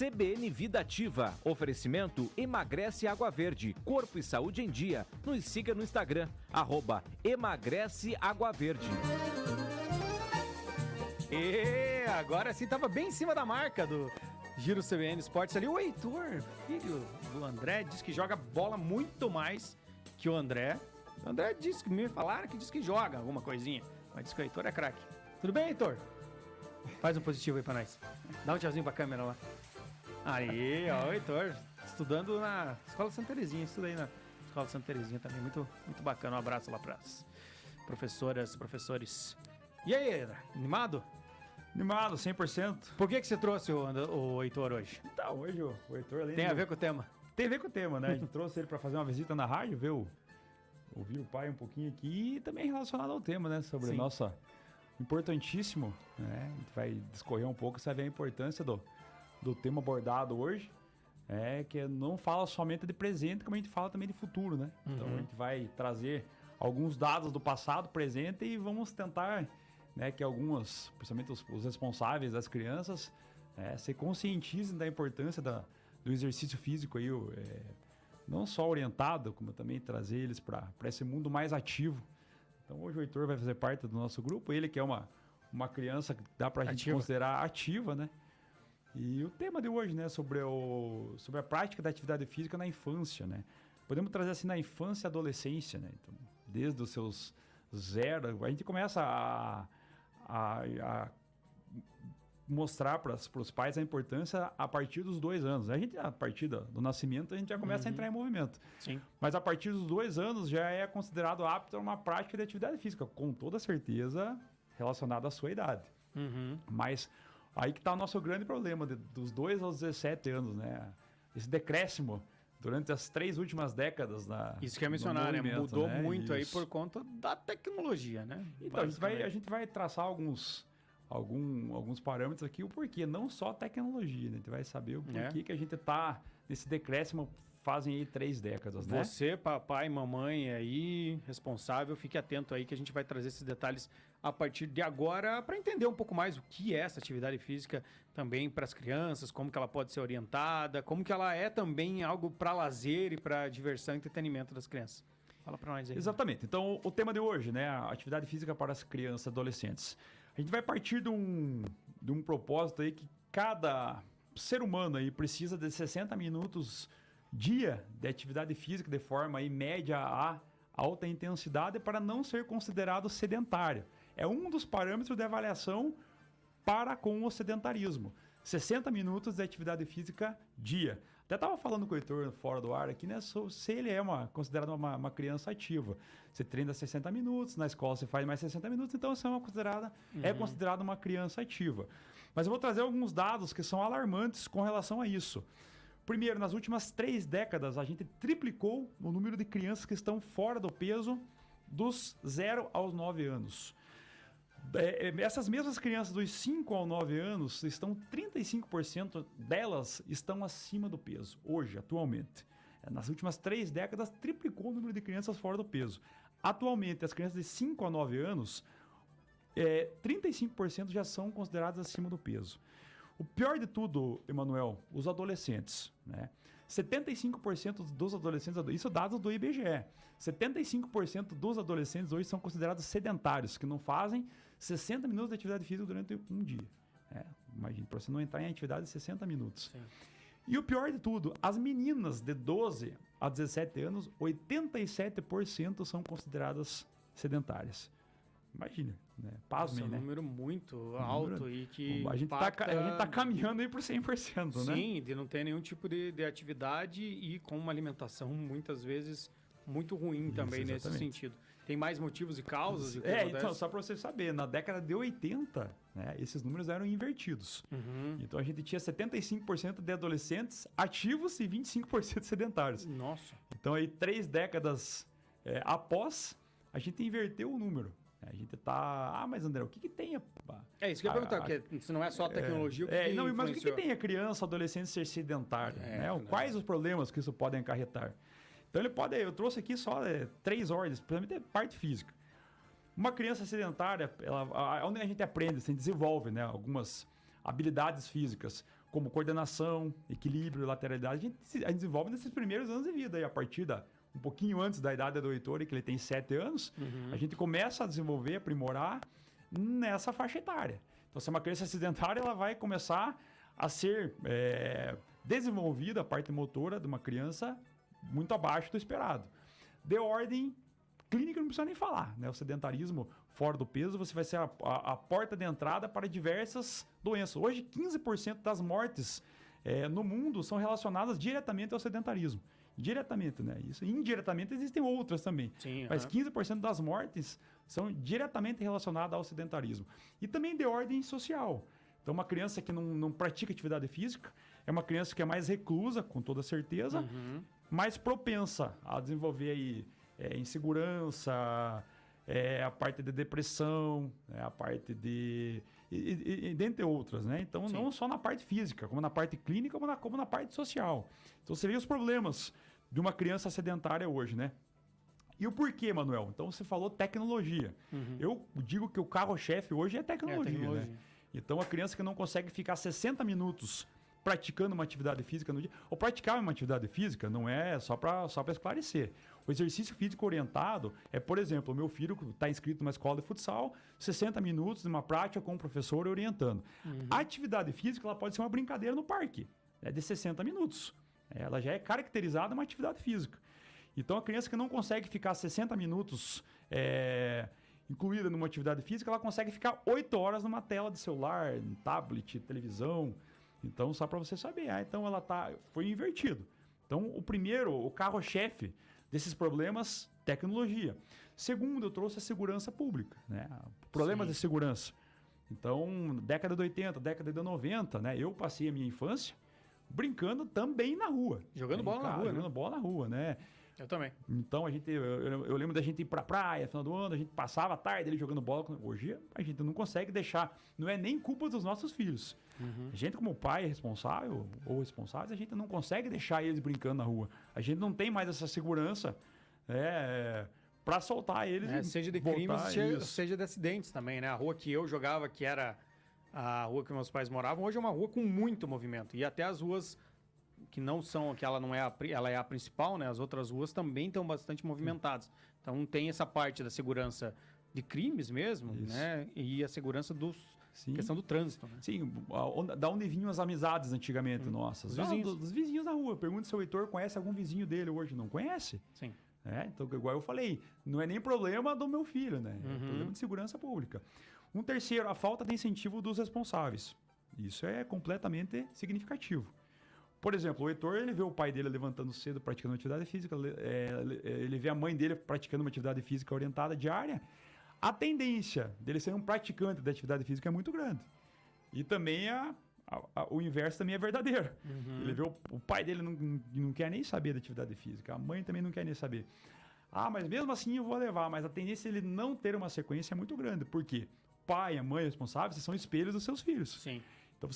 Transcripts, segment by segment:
CBN Vida Ativa. Oferecimento Emagrece Água Verde. Corpo e saúde em dia. Nos siga no Instagram, @Emagrece Água Verde. E agora sim, tava bem em cima da marca do Giro CBN Esportes ali. O Heitor, filho do André, diz que joga bola muito mais que o André. O André disse que me falaram que diz que joga alguma coisinha, mas diz que o Heitor é craque. Tudo bem, Heitor? Faz um positivo aí pra nós. Dá um tchauzinho pra câmera lá. Aí, ó, o Heitor, estudando na Escola Santa Terezinha. Estudei na Escola Santa Terezinha também, muito bacana. Um abraço lá pras professoras, professores. E aí, animado? Animado, 100%. Por que você trouxe o Heitor hoje? Então, hoje o Heitor... Tem a ver com o tema? Tem a ver com o tema, né? A gente trouxe ele pra fazer uma visita na rádio, ouvir o pai um pouquinho aqui e também relacionado ao tema, né? Sobre o nosso importantíssimo, né? A gente vai discorrer um pouco, saber a importância do tema abordado hoje, que não fala somente de presente, como a gente fala também de futuro, né? Então a gente vai trazer alguns dados do passado, presente e vamos tentar, né, que algumas, principalmente os responsáveis das crianças, se conscientizem da importância do exercício físico aí, não só orientado, como também trazer eles para esse mundo mais ativo. Então hoje o Heitor vai fazer parte do nosso grupo, ele que é uma criança que dá para a gente considerar ativa, né? E o tema de hoje, né, sobre a prática da atividade física na infância, né? Podemos trazer assim na infância e adolescência, né? Então, desde os seus 0, a gente começa a mostrar para os pais a importância a partir dos 2 anos. A partir do nascimento, a gente já começa a entrar em movimento. Sim. Mas a partir dos 2 anos já é considerado apto a uma prática de atividade física, com toda certeza relacionada à sua idade. Mas aí que está o nosso grande problema, dos 2 aos 17 anos, né? Esse decréscimo durante as 3 últimas décadas. Isso que é mencionar, né? Mudou muito aí por conta da tecnologia, né? Então, a gente vai traçar alguns parâmetros aqui, o porquê, não só a tecnologia, né? A gente vai saber o porquê que a gente está nesse decréscimo, fazem aí 3 décadas, né? Você, papai, mamãe aí, responsável, fique atento aí que a gente vai trazer esses detalhes a partir de agora para entender um pouco mais o que é essa atividade física também para as crianças, como que ela pode ser orientada, como que ela é também algo para lazer e para diversão e entretenimento das crianças. Fala para nós aí. Exatamente. Então, o tema de hoje, né? A atividade física para as crianças e adolescentes. A gente vai partir de um propósito aí que cada ser humano aí precisa de 60 minutos dia de atividade física de forma aí média a alta intensidade para não ser considerado sedentário. É um dos parâmetros de avaliação para com o sedentarismo. 60 minutos de atividade física dia. Até estava falando com o Heitor fora do ar aqui, né? Se ele é considerado uma criança ativa. Você treina 60 minutos, na escola você faz mais 60 minutos, então você é considerado uma criança ativa. Mas eu vou trazer alguns dados que são alarmantes com relação a isso. Primeiro, nas últimas 3 décadas, a gente triplicou o número de crianças que estão fora do peso dos 0 aos 9 anos. Essas mesmas crianças dos 5 aos 9 anos, 35% delas estão acima do peso, hoje, atualmente. Nas últimas 3 décadas, triplicou o número de crianças fora do peso. Atualmente, as crianças de 5 a 9 anos, 35% já são consideradas acima do peso. O pior de tudo, Emanuel, os adolescentes, né? 75% dos adolescentes, isso é dados do IBGE, 75% dos adolescentes hoje são considerados sedentários, que não fazem 60 minutos de atividade física durante um dia. Imagina, para você não entrar em atividade de 60 minutos. Sim. E o pior de tudo, as meninas de 12 a 17 anos, 87% são consideradas sedentárias. Imagina, né? Pasmem, né? É um número muito alto e que a gente tá caminhando aí por 100%, né? Sim, de não ter nenhum tipo de atividade e com uma alimentação muitas vezes muito ruim também nesse sentido. Tem mais motivos e causas? Então, só para você saber, na década de 80, né, esses números eram invertidos. Então a gente tinha 75% de adolescentes ativos e 25% sedentários. Nossa. Então aí 3 décadas após, a gente inverteu o número. A gente tá... mas André, o que tem? Isso que eu ia perguntar, porque se não é só a tecnologia, mas o que tem a criança, adolescente ser sedentário? Quais os problemas que isso pode acarretar? Então eu trouxe aqui só 3 ordens, principalmente a parte física. Uma criança sedentária, onde a gente aprende, se desenvolve, né, algumas habilidades físicas. como coordenação, equilíbrio, lateralidade, a gente desenvolve nesses primeiros anos de vida. E a partir um pouquinho antes da idade do Heitor, que ele tem 7 anos, a gente começa a desenvolver, aprimorar nessa faixa etária. Então, se é uma criança sedentária, ela vai começar a ser desenvolvida a parte motora de uma criança muito abaixo do esperado. De ordem clínica, não precisa nem falar, né? O sedentarismo fora do peso, você vai ser a porta de entrada para diversas doenças. Hoje, 15% das mortes no mundo são relacionadas diretamente ao sedentarismo. Diretamente, né? Isso. Indiretamente existem outras também. Sim, mas 15% das mortes são diretamente relacionadas ao sedentarismo. E também de ordem social. Então, uma criança que não pratica atividade física é uma criança que é mais reclusa, com toda certeza, mais propensa a desenvolver aí, insegurança, a parte de depressão, a parte de... E dentre outras, né? Então, não só na parte física, como na parte clínica, como na parte social. Então, você vê os problemas de uma criança sedentária hoje, né? E o porquê, Manuel? Então, você falou tecnologia. Eu digo que o carro-chefe hoje é tecnologia, né? Então, a criança que não consegue ficar 60 minutos praticando uma atividade física no dia, ou praticar uma atividade física, não é só para esclarecer. O exercício físico orientado por exemplo, o meu filho está inscrito numa escola de futsal, 60 minutos de uma prática com o professor orientando. A atividade física ela pode ser uma brincadeira no parque, de 60 minutos. Ela já é caracterizada uma atividade física. Então, a criança que não consegue ficar 60 minutos incluída numa atividade física, ela consegue ficar 8 horas numa tela de celular, tablet, televisão. Então, só para você saber. Então, foi invertido. Então, o carro-chefe desses problemas, tecnologia. Segundo, eu trouxe a segurança pública, né? Problemas de segurança. Então, década de 80, década de 90, né? Eu passei a minha infância brincando também na rua. Jogando bola na rua, jogando bola na rua, né? Eu também. Então, eu lembro da gente ir pra praia, final do ano, a gente passava a tarde ali jogando bola. Hoje, a gente não consegue deixar, não é nem culpa dos nossos filhos. A gente, como pai responsável ou responsáveis, a gente não consegue deixar eles brincando na rua. A gente não tem mais essa segurança para soltar eles. Seja de crimes, seja de acidentes também, né? A rua que eu jogava, que era a rua que meus pais moravam, hoje é uma rua com muito movimento. E até as ruas que não são, que ela não é ela é a principal, né? As outras ruas também estão bastante movimentadas. Então tem essa parte da segurança de crimes mesmo, né? E a segurança questão do trânsito, né? Sim, da onde vinham as amizades antigamente nossas? Dos vizinhos da rua. Pergunta se o Heitor conhece algum vizinho dele hoje. Não conhece? Sim. Então, igual eu falei, não é nem problema do meu filho, né? É problema de segurança pública. Um terceiro, a falta de incentivo dos responsáveis. Isso é completamente significativo. Por exemplo, o Heitor, ele vê o pai dele levantando cedo, praticando atividade física, ele vê a mãe dele praticando uma atividade física orientada diária. A tendência dele ser um praticante da atividade física é muito grande. E também o inverso também é verdadeiro. Ele vê o pai dele não quer nem saber da atividade física, a mãe também não quer nem saber. Mas mesmo assim eu vou levar, mas a tendência dele não ter uma sequência é muito grande. Por quê? O pai, a mãe responsáveis são espelhos dos seus filhos. Sim. Então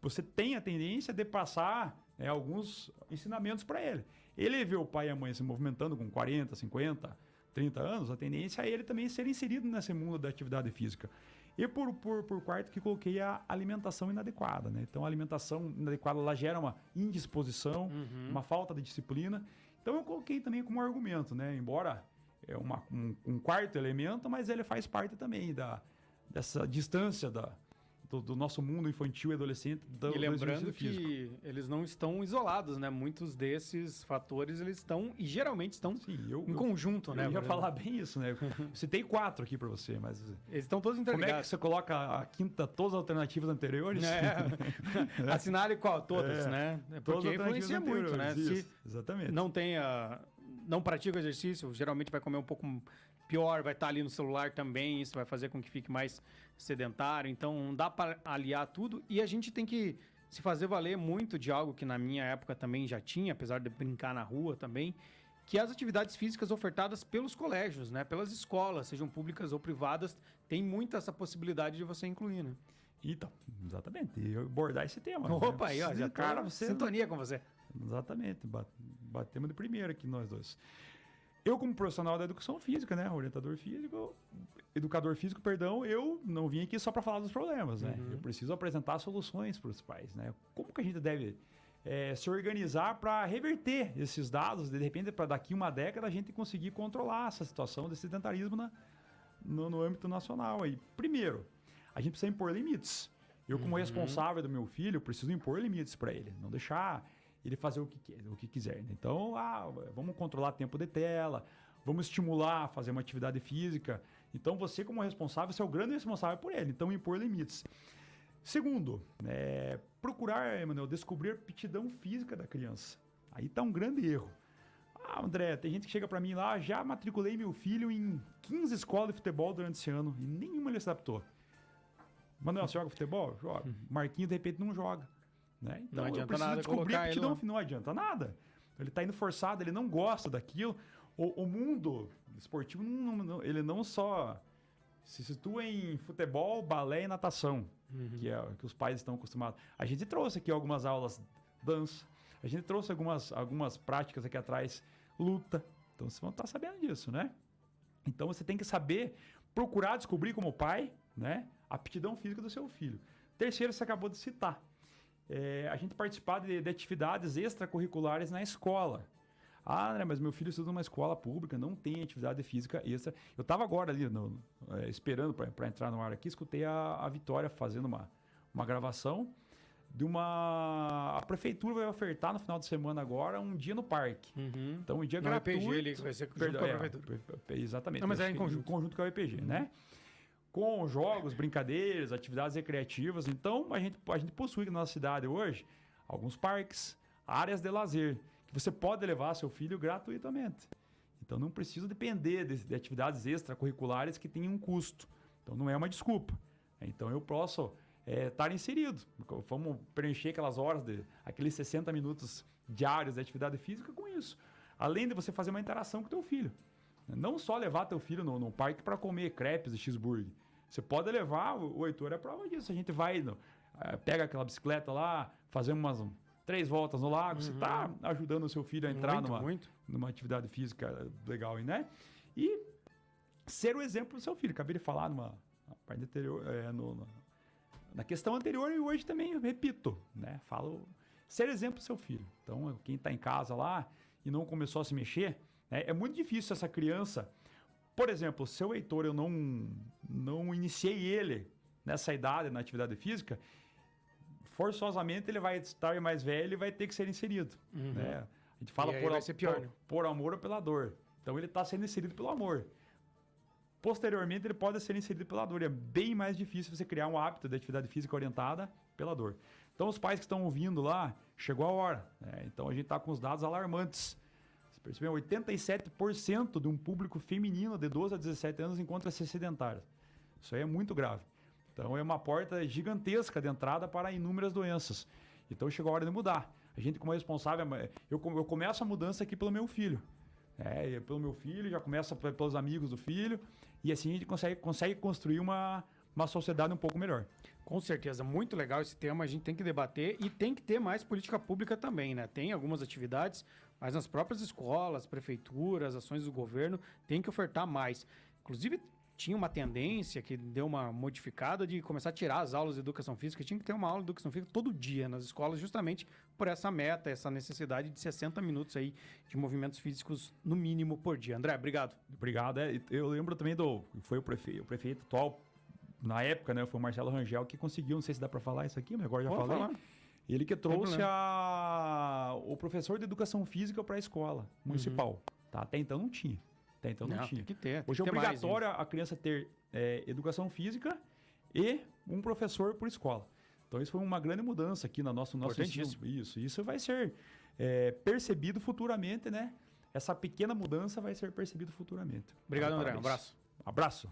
você tem a tendência de passar alguns ensinamentos para ele. Ele vê o pai e a mãe se movimentando com 40, 50, 30 anos, a tendência é ele também ser inserido nesse mundo da atividade física. E por quarto que coloquei a alimentação inadequada, né? Então a alimentação inadequada ela gera uma indisposição, uma falta de disciplina. Então eu coloquei também como argumento, né? Embora é um quarto elemento, mas ele faz parte também dessa distância do nosso mundo infantil e adolescente. E lembrando que eles não estão isolados, né? Muitos desses fatores, eles estão, e geralmente estão em conjunto, né? Eu ia falar bem isso, né? Citei 4 aqui para você, mas... Eles estão todos interligados. Como é que você coloca a quinta, todas as alternativas anteriores? Assinale qual? Todas, né? Porque influencia muito, né? Isso, exatamente. Não pratica o exercício, geralmente vai comer um pouco pior, vai estar ali no celular também, isso vai fazer com que fique mais sedentário. Então, não dá para aliar tudo. E a gente tem que se fazer valer muito de algo que na minha época também já tinha, apesar de brincar na rua também, que é as atividades físicas ofertadas pelos colégios, né? Pelas escolas, sejam públicas ou privadas, tem muito essa possibilidade de você incluir, né? Então, exatamente. E eu abordar esse tema. Opa, aí, ó, já cara, sintonia com você. Exatamente. Batemos de primeira aqui nós dois. Eu, como profissional da educação física, né, educador físico, perdão, eu não vim aqui só para falar dos problemas, né? Eu preciso apresentar soluções para os pais, né? Como que a gente deve se organizar para reverter esses dados, de repente, para daqui uma década a gente conseguir controlar essa situação desse sedentarismo no âmbito nacional. Aí, primeiro, a gente precisa impor limites. Eu, como responsável do meu filho, preciso impor limites para ele, não deixar ele fazer o que quiser. Né? Então, vamos controlar tempo de tela, vamos estimular a fazer uma atividade física. Então, você, como responsável, você é o grande responsável por ele. Então, impor limites. Segundo, procurar, Emanuel, descobrir a aptidão física da criança. Aí está um grande erro. André, tem gente que chega para mim lá, já matriculei meu filho em 15 escolas de futebol durante esse ano e nenhuma ele se adaptou. Manuel, você joga futebol? Joga. Marquinhos, de repente, não joga. Né? Então, não adianta eu preciso descobrir a aptidão. ele não adianta nada. Ele está indo forçado, ele não gosta daquilo. O mundo esportivo, ele não só se situa em futebol, balé e natação, que é o que os pais estão acostumados. A gente trouxe aqui algumas aulas dança, a gente trouxe algumas práticas aqui atrás, luta. Então, vocês vão estar sabendo disso, né? Então, você tem que saber procurar descobrir como pai, né, a aptidão física do seu filho. Terceiro, você acabou de citar. A gente participar de atividades extracurriculares na escola. André, mas meu filho estuda numa escola pública, não tem atividade física extra. Eu estava agora ali, esperando para entrar no ar aqui, escutei a Vitória fazendo uma gravação de a prefeitura vai ofertar no final de semana agora um dia no parque. Então, um dia gratuito. RPG, ele vai ser junto com a prefeitura. Exatamente. Não, mas é em conjunto. Em conjunto com a EPG, né? Com jogos, brincadeiras, atividades recreativas. Então, a gente possui na nossa cidade hoje alguns parques, áreas de lazer, que você pode levar seu filho gratuitamente. Então, não precisa depender de atividades extracurriculares que tenham um custo. Então, não é uma desculpa. Então, eu posso estar inserido. Vamos preencher aquelas horas, aqueles 60 minutos diários de atividade física com isso. Além de você fazer uma interação com o teu filho. Não só levar teu filho no parque para comer crepes e cheeseburger. Você pode levar, o Heitor é prova disso. A gente vai, pega aquela bicicleta lá, fazer umas 3 voltas no lago. Você está ajudando o seu filho a entrar numa atividade física legal, né? E ser o exemplo do seu filho. Acabei de falar numa parte anterior, na questão anterior, e hoje também eu repito, né? Falo ser exemplo do seu filho. Então, quem está em casa lá e não começou a se mexer, é muito difícil essa criança. Por exemplo, se o Heitor, eu não iniciei ele nessa idade na atividade física, forçosamente ele vai estar mais velho e vai ter que ser inserido. Né? A gente fala por amor ou pela dor. Então ele está sendo inserido pelo amor. Posteriormente ele pode ser inserido pela dor. É bem mais difícil você criar um hábito de atividade física orientada pela dor. Então os pais que estão ouvindo lá, chegou a hora. Né? Então a gente está com os dados alarmantes. Você percebeu? 87% de um público feminino de 12 a 17 anos encontra-se sedentário. Isso aí é muito grave. Então é uma porta gigantesca de entrada para inúmeras doenças. Então chegou a hora de mudar. A gente, como responsável, eu começo a mudança aqui pelo meu filho. Pelo meu filho, já começa pelos amigos do filho. E assim a gente consegue construir uma sociedade um pouco melhor. Com certeza, muito legal esse tema, a gente tem que debater e tem que ter mais política pública também, né? Tem algumas atividades, mas nas próprias escolas, prefeituras, ações do governo, tem que ofertar mais. Inclusive, tinha uma tendência que deu uma modificada de começar a tirar as aulas de educação física. Tinha que ter uma aula de educação física todo dia nas escolas, justamente por essa meta, essa necessidade de 60 minutos aí de movimentos físicos no mínimo por dia. André, obrigado. Obrigado. Eu lembro também foi o prefeito atual, na época, né? Foi o Marcelo Rangel que conseguiu, não sei se dá para falar isso aqui, mas agora já falei. Falar. Ele que trouxe o professor de educação física para a escola municipal. Tá? Até então não tinha. Tem que ter. Hoje é obrigatório a criança ter educação física e um professor por escola. Então, isso foi uma grande mudança aqui no nosso ensino. Isso vai ser percebido futuramente, né? Essa pequena mudança vai ser percebida futuramente. Obrigado, André. Um abraço. Abraço.